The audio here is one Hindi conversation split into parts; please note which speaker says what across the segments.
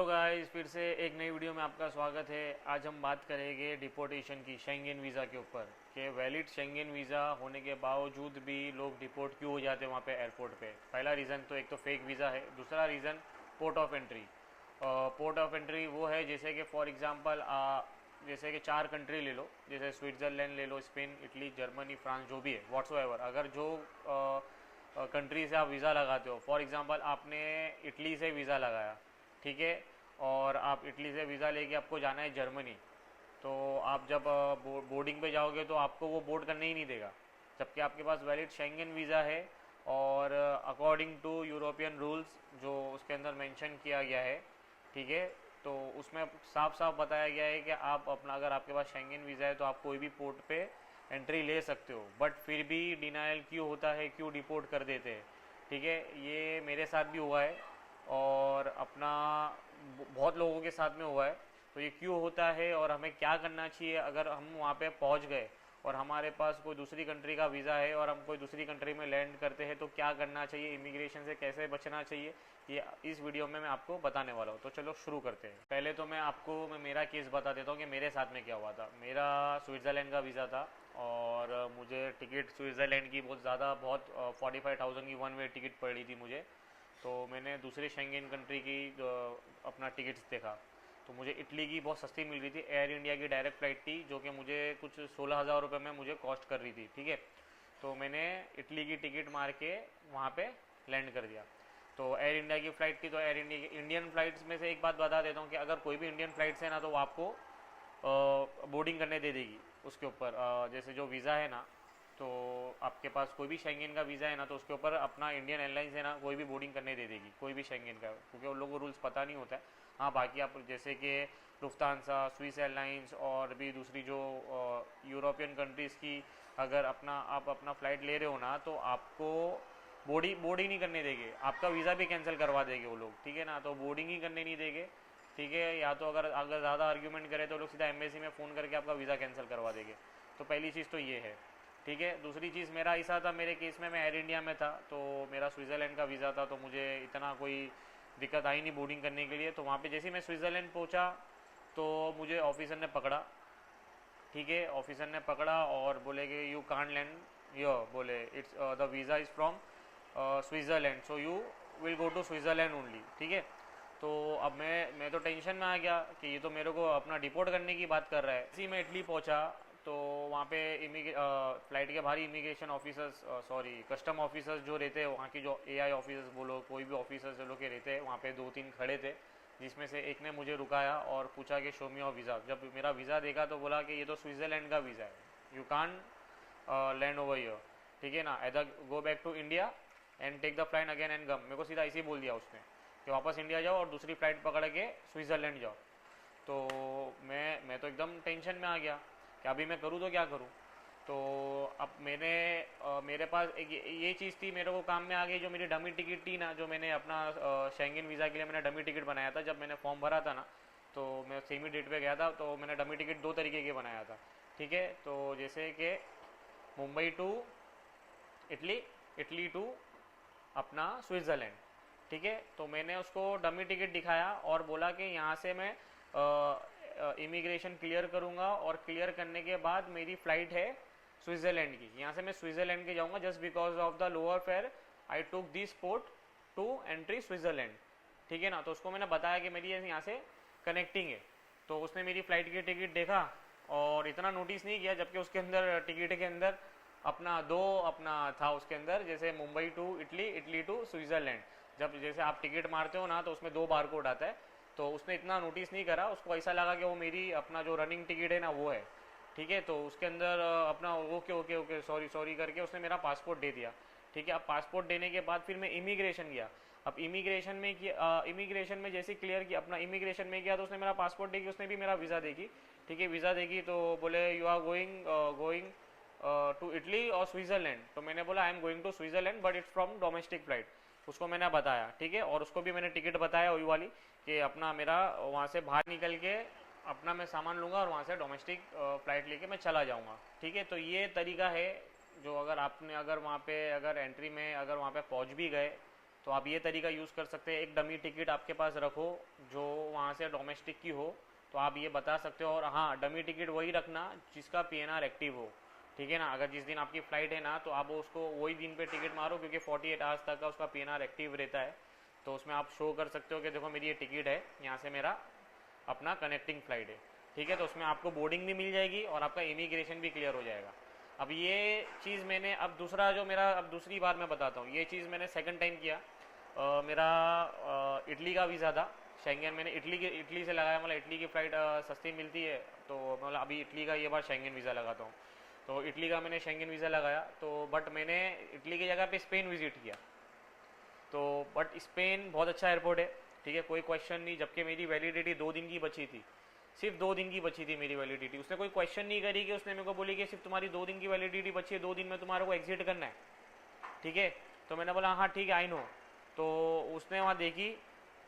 Speaker 1: हेलो गाइस, फिर से एक नई वीडियो में आपका स्वागत है। आज हम बात करेंगे डिपोर्टेशन की, शेंगेन वीज़ा के ऊपर कि वैलिड शेंगेन वीज़ा होने के बावजूद भी लोग डिपोर्ट क्यों हो जाते हैं वहाँ पे एयरपोर्ट पे। पहला रीज़न तो एक तो फेक वीज़ा है, दूसरा reason port of entry. Port of entry वो है जैसे कि फॉर एग्जांपल जैसे कि चार कंट्री ले लो, जैसे स्विट्ज़रलैंड ले लो, स्पेन, इटली, जर्मनी, फ्रांस, जो भी है व्हाट्सोएवर। अगर जो कंट्री से आप वीज़ा लगाते हो, फॉर एग्जांपल आपने इटली से वीज़ा लगाया, ठीक है, और आप इटली से वीज़ा लेके आपको जाना है जर्मनी, तो आप जब बोर्डिंग पे जाओगे तो आपको वो बोर्ड करने ही नहीं देगा, जबकि आपके पास वैलिड शेंगेन वीज़ा है। और अकॉर्डिंग टू यूरोपियन रूल्स जो उसके अंदर मेंशन किया गया है, ठीक है, तो उसमें साफ साफ बताया गया है कि आप अपना, अगर आपके पास शेंगेन वीज़ा है तो आप कोई भी पोर्ट पे एंट्री ले सकते हो, बट फिर भी डिनायल क्यों होता है, क्यों डिपोर्ट कर देते हैं। ठीक है, ये मेरे साथ भी हुआ है और अपना बहुत लोगों के साथ में हुआ है। तो ये क्यों होता है और हमें क्या करना चाहिए अगर हम वहाँ पे पहुँच गए और हमारे पास कोई दूसरी कंट्री का वीज़ा है और हम कोई दूसरी कंट्री में लैंड करते हैं, तो क्या करना चाहिए, इमिग्रेशन से कैसे बचना चाहिए, ये इस वीडियो में मैं आपको बताने वाला हूँ। तो चलो शुरू करते हैं। पहले तो मैं मेरा केस बता देता हूँ कि मेरे साथ में क्या हुआ था। मेरा स्विट्ज़रलैंड का वीज़ा था और मुझे टिकट स्विट्ज़रलैंड की बहुत ज़्यादा, बहुत 45,000 की वन वे टिकट पड़ रही थी मुझे। तो मैंने दूसरे शेंगेन कंट्री की अपना टिकट्स देखा, तो मुझे इटली की बहुत सस्ती मिल रही थी। एयर इंडिया की डायरेक्ट फ़्लाइट थी जो कि मुझे कुछ 16,000 रुपये में मुझे कॉस्ट कर रही थी, ठीक है। तो मैंने इटली की टिकट मार के वहाँ पे लैंड कर दिया। तो एयर इंडिया की फ़्लाइट थी, तो एयर इंडिया की इंडियन फ़्लाइट्स में से एक बात बता देता हूँ कि अगर कोई भी इंडियन फ़्लाइट्स है ना, तो वो आपको बोर्डिंग करने दे देगी उसके ऊपर। जैसे जो वीज़ा है ना, तो आपके पास कोई भी शेंगेन का वीज़ा है ना, तो उसके ऊपर अपना इंडियन एयरलाइंस है ना, कोई भी बोर्डिंग करने दे देगी, कोई भी शेंगेन का, क्योंकि उन लोगों को रूल्स पता नहीं होता है। हाँ, बाकी आप जैसे कि लुफ्तांसा, स्विस एयरलाइंस और भी दूसरी जो यूरोपियन कंट्रीज़ की, अगर आप अपना फ़्लाइट ले रहे हो ना, तो आपको बोर्डिंग नहीं करने देंगे, आपका वीज़ा भी कैंसिल करवा देंगे वो लोग, ठीक है ना। तो बोर्डिंग ही करने नहीं देंगे, ठीक है। या तो अगर अगर ज़्यादा आर्ग्यूमेंट करें तो लोग सीधा एम्बेसी में फ़ोन करके आपका वीज़ा कैंसिल करवा देंगे। तो पहली चीज़ तो ये है, ठीक है। दूसरी चीज़, मेरा ऐसा था, मेरे केस में मैं एयर इंडिया में था, तो मेरा स्विट्ज़रलैंड का वीज़ा था, तो मुझे इतना कोई दिक्कत आई नहीं बोर्डिंग करने के लिए। तो वहाँ पे जैसे ही मैं स्विट्ज़रलैंड पहुँचा तो मुझे ऑफिसर ने पकड़ा, ठीक है। ऑफिसर ने पकड़ा और बोले कि यू कांट लैंड यो, बोले it's the visa is from Switzerland, so you will go to Switzerland only, ठीक है। तो अब मैं तो टेंशन में आ गया कि ये तो मेरे को अपना डिपोर्ट करने की बात कर रहा है। इसी में इटली पहुंचा, तो वहाँ पे फ़्लाइट के बाहर immigration officers, sorry custom officers जो रहते हैं वहाँ की, जो एआई ऑफिसर्स बोलो, कोई भी ऑफिसर्स जो लोग के रहते हैं वहाँ पे, दो तीन खड़े थे, जिसमें से एक ने मुझे रुकाया और पूछा कि शो मी योर वीज़ा। जब मेरा वीज़ा देखा तो बोला कि ये तो स्विट्ज़रलैंड का वीज़ा है, you can land over here, ठीक है ना, इधर go back to India and take the flight again and come. मेरे को सीधा ऐसे ही बोल दिया उसने कि वापस इंडिया जाओ और दूसरी फ्लाइट पकड़ के स्विट्ज़रलैंड जाओ। तो मैं तो एकदम टेंशन में आ गया कि अभी मैं करूँ तो क्या करूँ। तो अब मेरे पास एक ये चीज़ थी, मेरे को काम में आ गई, जो मेरी डमी टिकट थी ना, जो मैंने अपना शेंगेन वीज़ा के लिए मैंने डमी टिकट बनाया था, जब मैंने फॉर्म भरा था ना, तो मैं सेमी डेट पे गया था, तो मैंने डमी टिकट दो तरीके के बनाया था, ठीक है। तो जैसे कि Mumbai to Italy, Italy to अपना स्विट्ज़रलैंड, ठीक है। तो मैंने उसको डमी टिकट दिखाया और बोला कि यहाँ से मैं इमिग्रेशन क्लियर करूँगा और क्लियर करने के बाद मेरी फ़्लाइट है स्विट्ज़रलैंड की, यहाँ से मैं स्विट्ज़रलैंड के जाऊँगा, just because of the lower fare I took this port to entry Switzerland, ठीक है ना। तो उसको मैंने बताया कि मेरी यहाँ से कनेक्टिंग है। तो उसने मेरी फ़्लाइट की टिकट देखा और इतना नोटिस नहीं किया, जबकि उसके अंदर टिकट के अंदर अपना था उसके अंदर, जैसे Mumbai to Italy, Italy to Switzerland. जब जैसे आप टिकट मारते हो ना, तो उसमें दो बार कोड आता है। तो उसने इतना नोटिस नहीं करा, उसको ऐसा लगा कि वो मेरी अपना जो रनिंग टिकट है ना वो है, ठीक है। तो उसके अंदर अपना okay okay okay sorry sorry करके उसने मेरा पासपोर्ट दे दिया, ठीक है। अब पासपोर्ट देने के बाद फिर मैं इमिग्रेशन गया। अब इमिग्रेशन में जैसे क्लियर किया, अपना इमिग्रेशन में गया, तो उसने मेरा पासपोर्ट देखी, उसने भी मेरा वीज़ा देखी, ठीक है। वीज़ा देखी तो बोले you are going to Italy और स्विट्ज़रलैंड। तो मैंने बोला I am going to Switzerland but it's from domestic flight. उसको मैंने बताया, ठीक है, और उसको भी मैंने टिकट बताया वही वाली कि अपना मेरा वहाँ से बाहर निकल के अपना मैं सामान लूँगा और वहाँ से डोमेस्टिक फ़्लाइट लेके मैं चला जाऊँगा, ठीक है। तो ये तरीका है, जो अगर वहाँ पे अगर एंट्री में अगर वहाँ पे पहुँच भी गए तो आप ये तरीका यूज़ कर सकते हैं। एक डमी टिकट आपके पास रखो जो वहाँ वहाँ से डोमेस्टिक की हो तो आप ये बता सकते हो। और हाँ, डमी टिकट वही रखना जिसका पीएनआर एक्टिव हो, ठीक है ना। अगर जिस दिन आपकी फ़्लाइट है ना तो आप उसको वही दिन पे टिकट मारो, क्योंकि 48 आवर्स तक का उसका पीएनआर एक्टिव रहता है। तो उसमें आप शो कर सकते हो कि देखो मेरी ये टिकट है, यहाँ से मेरा अपना कनेक्टिंग फ़्लाइट है, ठीक है। तो उसमें आपको बोर्डिंग भी मिल जाएगी और आपका इमिग्रेशन भी क्लियर हो जाएगा। अब ये चीज़ मैंने, अब दूसरा जो मेरा, अब दूसरी बार मैं बताता हूँ, ये चीज़ मैंने सेकंड टाइम किया। मेरा इटली का वीज़ा था शेंगेन, मैंने इटली से लगाया, मतलब इटली की फ़्लाइट सस्ती मिलती है, तो मतलब अभी इटली का ये बार शेंगेन वीज़ा लगाता हूँ। तो इटली का मैंने शेंगेन वीज़ा लगाया, तो बट मैंने इटली की जगह पे स्पेन विज़िट किया। तो बट स्पेन बहुत अच्छा एयरपोर्ट है, ठीक है, कोई क्वेश्चन नहीं। जबकि मेरी वैलिडिटी 2 दिन की बची थी, सिर्फ 2 दिन की बची थी मेरी वैलिडिटी। उसने कोई क्वेश्चन नहीं करी कि उसने मेरे को बोली कि सिर्फ तुम्हारी 2 दिन की वैलिडिटी बची है, 2 दिन में तुम्हारे को एग्जिट करना है, ठीक है। तो मैंने बोला हाँ ठीक है, आई नो। तो उसने वहाँ देखी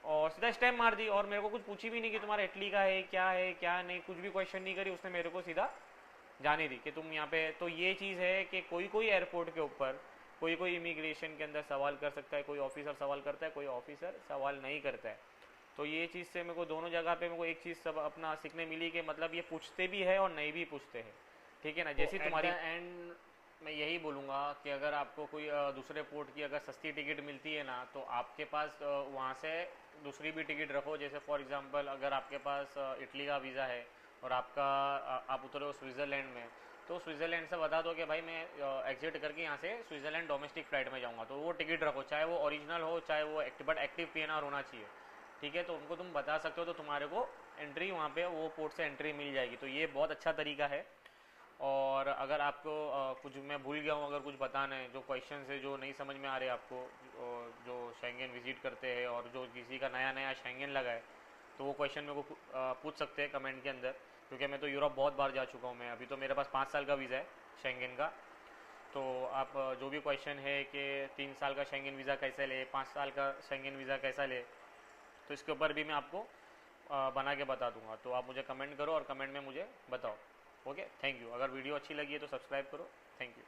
Speaker 1: और सीधा स्टैम्प मार दी, और मेरे को कुछ पूछी भी नहीं कि तुम्हारा इटली का है क्या नहीं, कुछ भी क्वेश्चन नहीं करी उसने, मेरे को सीधा जाने दी कि तुम यहाँ पे। तो ये चीज़ है कि कोई कोई एयरपोर्ट के ऊपर कोई कोई इमिग्रेशन के अंदर सवाल कर सकता है, कोई ऑफिसर सवाल करता है, कोई ऑफिसर सवाल नहीं करता है। तो ये चीज़ से मेरे को दोनों जगह पे मेरे को एक चीज़ सब अपना सीखने मिली कि मतलब ये पूछते भी है और नहीं भी पूछते हैं, ठीक है ना। जैसी तुम्हारी एंड मैं यही बोलूँगा कि अगर आपको कोई दूसरे पोर्ट की अगर सस्ती टिकट मिलती है ना, तो आपके पास वहाँ से दूसरी भी टिकट रखो। जैसे फॉर एग्जांपल अगर आपके पास इटली का वीज़ा है और आपका आप उतरे हो स्विट्ज़रलैंड में, तो स्विट्ज़रलैंड से बता दो कि भाई मैं एग्जिट करके यहाँ से स्विट्ज़रलैंड डोमेस्टिक फ़्लाइट में जाऊँगा, तो वो टिकट रखो, चाहे वो ओरिजिनल हो चाहे वो बट एक्टिव पीएनआर होना चाहिए, ठीक है। तो उनको तुम बता सकते हो, तो तुम्हारे को एंट्री वहाँ पे वो पोर्ट से एंट्री मिल जाएगी। तो ये बहुत अच्छा तरीका है। और अगर आपको कुछ मैं भूल गया हूँ, अगर कुछ बताना है, जो क्वेश्चन है जो नहीं समझ में आ रहे आपको, जो शेंगेन विजिट करते हैं और जो किसी का नया नया शेंगेन लगा है, तो वो क्वेश्चन मेरे को पूछ सकते हैं कमेंट के अंदर। क्योंकि मैं तो यूरोप बहुत बार जा चुका हूँ, मैं अभी तो मेरे पास 5 साल का वीज़ा है शेंगेन का। तो आप जो भी क्वेश्चन है कि 3 साल का शेंगेन वीज़ा कैसे ले, 5 साल का शेंगेन वीज़ा कैसा ले, तो इसके ऊपर भी मैं आपको बना के बता दूंगा। तो आप मुझे कमेंट करो और कमेंट में मुझे बताओ। Okay, thank you. अगर वीडियो अच्छी लगी है तो सब्सक्राइब करो। Thank you.